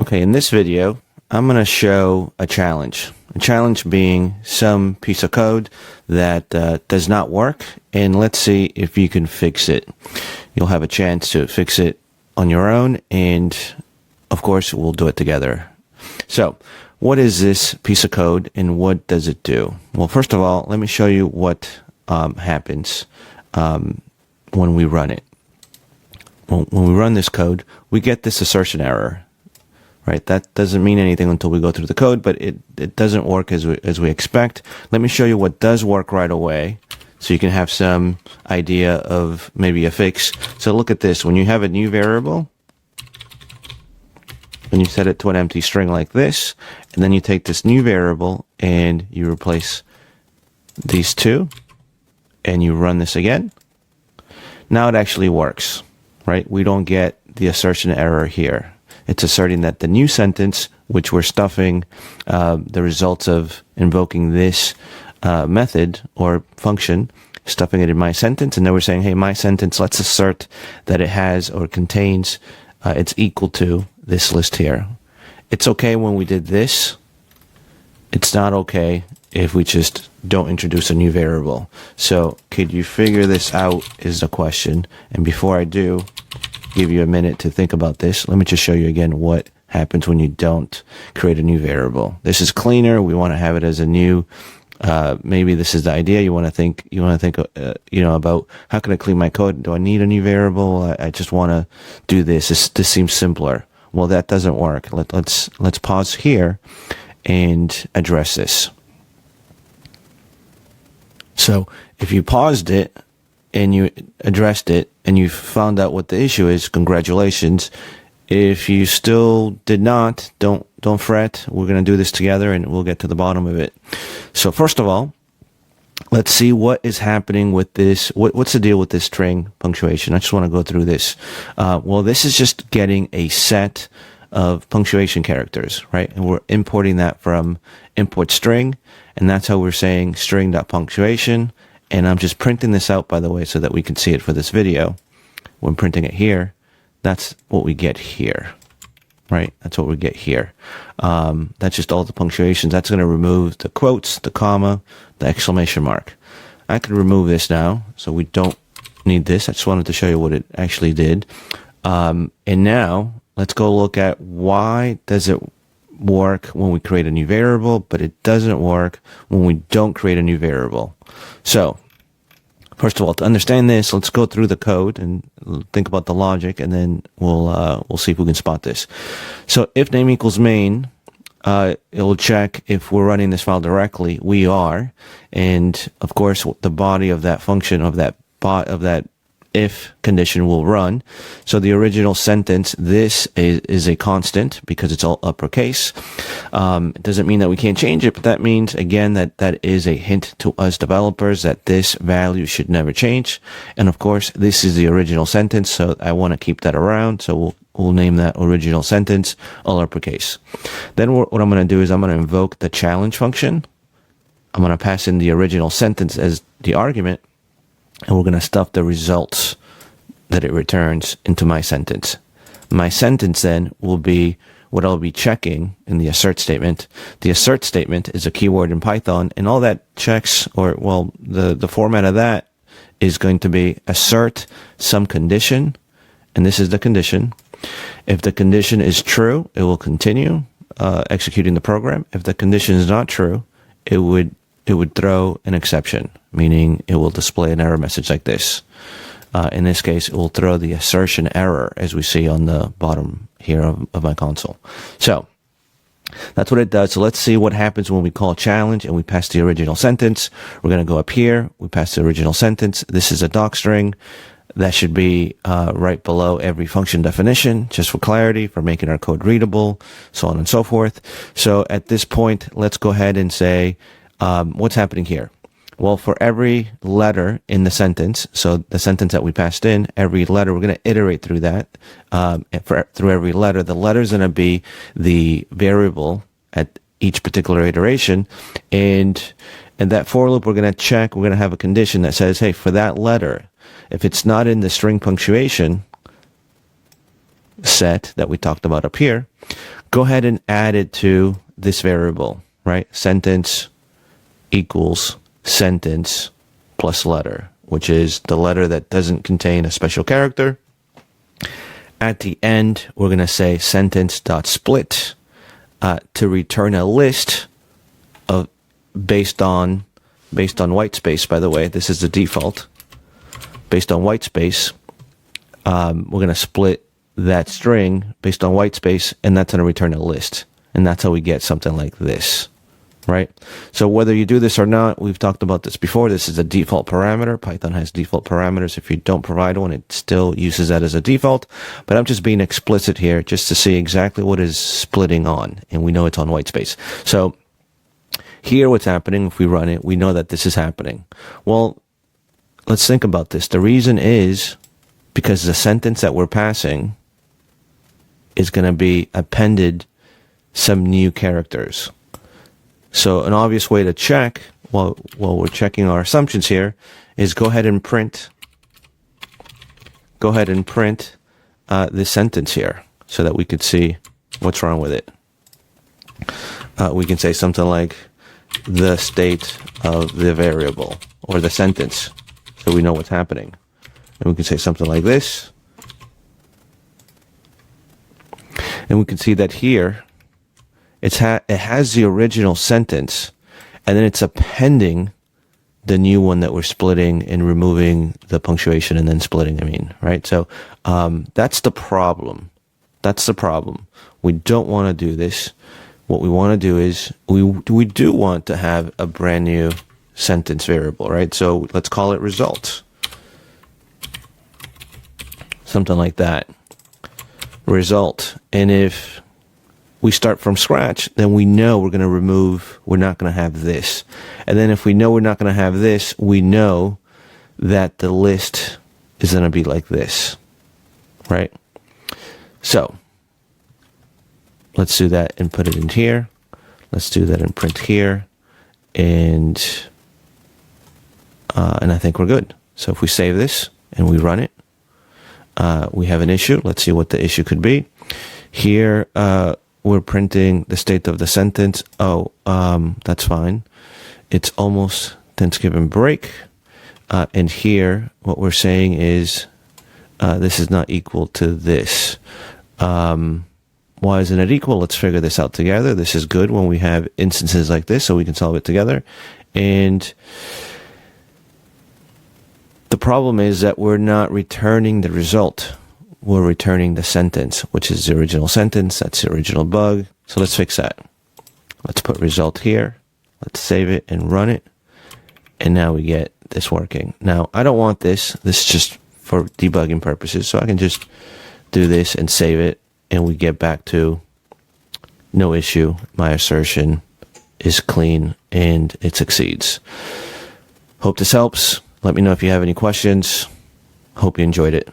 Okay, in this video, I'm going to show a challenge. A challenge being some piece of code that does not work, and let's see if you can fix it. You'll have a chance to fix it on your own, and of course, we'll do it together. So, what is this piece of code, and what does it do? Well, first of all, let me show you what happens when we run it. When we run this code, we get this assertion error. Right, that doesn't mean anything until we go through the code, but it doesn't work as we expect. Let me show you what does work right away, so you can have some idea of maybe a fix. So look at this. When you have a new variable, and you set it to an empty string like this, and then you take this new variable and you replace these two, and you run this again. Now it actually works, right? We don't get the assertion error here. It's asserting that the new sentence, which we're stuffing the results of invoking this method or function, stuffing it in my sentence, and then we're saying, hey, my sentence, let's assert that it has or contains, it's equal to this list here. It's okay when we did this. It's not okay if we just don't introduce a new variable. So could you figure this out is the question. And before I do, give you a minute to think about this, let me just show you again what happens when you don't create a new variable. This is cleaner. We want to have it as a new, maybe this is the idea. You want to think about how can I clean my code? Do I need a new variable? I just want to do this. This seems simpler. Well, that doesn't work. Let's pause here and address this. So if you paused it and you addressed it and you found out what the issue is, congratulations. If you still did not, don't fret. We're going to do this together and we'll get to the bottom of it. So first of all, let's see what is happening with this. What's the deal with this string punctuation? I just want to go through this. Well, this is just getting a set of punctuation characters, right? And we're importing that from import string, and that's how we're saying string.punctuation. And I'm just printing this out, by the way, so that we can see it for this video. When printing it here, that's what we get here, right? That's what we get here. That's just all the punctuations. That's going to remove the quotes, the comma, the exclamation mark. I can remove this now, so we don't need this. I just wanted to show you what it actually did. And now, let's go look at why does it work when we create a new variable, but it doesn't work when we don't create a new variable. So, first of all, to understand this, let's go through the code and think about the logic, and then we'll see if we can spot this. So, if name equals main, it'll check if we're running this file directly. We are, and of course, the body of that function of that if condition will run. So the original sentence, this is a constant because it's all uppercase. It doesn't mean that we can't change it, but that means, again, that is a hint to us developers that this value should never change. And of course, this is the original sentence, so I want to keep that around. So we'll name that original sentence all uppercase. Then what I'm going to do is I'm going to invoke the challenge function. I'm going to pass in the original sentence as the argument, and we're going to stuff the results that it returns into my sentence. My sentence then will be what I'll be checking in the assert statement. The assert statement is a keyword in Python, and all that checks, or well, the format of that is going to be assert some condition, and this is the condition. If the condition is true, it will continue executing the program. If the condition is not true, it would throw an exception, meaning it will display an error message like this. In this case, it will throw the assertion error, as we see on the bottom here of my console. So that's what it does. So let's see what happens when we call challenge and we pass the original sentence. We're going to go up here. We pass the original sentence. This is a doc string. That should be right below every function definition, just for clarity, for making our code readable, so on and so forth. So at this point, let's go ahead and say, what's happening here? Well, for every letter in the sentence, so the sentence that we passed in, every letter, we're going to iterate through that. Through every letter, the letter is going to be the variable at each particular iteration. And that for loop, we're going to check, we're going to have a condition that says, hey, for that letter, if it's not in the string punctuation set that we talked about up here, go ahead and add it to this variable, right? Sentence equals sentence plus letter, which is the letter that doesn't contain a special character. At the end, we're going to say sentence.split to return a list of based on white space. By the way, this is the default. Based on white space, we're going to split that string based on white space, and that's going to return a list. And that's how we get something like this, right? So whether you do this or not, we've talked about this before. This is a default parameter. Python has default parameters. If you don't provide one, it still uses that as a default. But I'm just being explicit here just to see exactly what is splitting on. And we know it's on white space. So here what's happening, if we run it, we know that this is happening. Well, let's think about this. The reason is because the sentence that we're passing is going to be appended some new characters. So an obvious way to check while we're checking our assumptions here is go ahead and print this sentence here so that we could see what's wrong with it. We can say something like the state of the variable or the sentence so we know what's happening. And we can say something like this. And we can see that here it has the original sentence, and then it's appending the new one that we're splitting and removing the punctuation and then splitting, right? So that's the problem. That's the problem. We don't want to do this. What we want to do is we do want to have a brand new sentence variable, right? So let's call it result. Something like that. Result. And if we start from scratch, then we know we're not going to have this. And then if we know we're not going to have this, we know that the list is going to be like this, right? So let's do that and put it in here. Let's do that and print here. And I think we're good. So if we save this and we run it, we have an issue. Let's see what the issue could be. Here, we're printing the state of the sentence. That's fine. It's almost Thanksgiving break. And here, what we're saying is this is not equal to this. Why isn't it equal? Let's figure this out together. This is good when we have instances like this, so we can solve it together. And the problem is that we're not returning the result. We're returning the sentence, which is the original sentence. That's the original bug. So let's fix that. Let's put result here. Let's save it and run it. And now we get this working. Now, I don't want this. This is just for debugging purposes. So I can just do this and save it. And we get back to no issue. My assertion is clean and it succeeds. Hope this helps. Let me know if you have any questions. Hope you enjoyed it.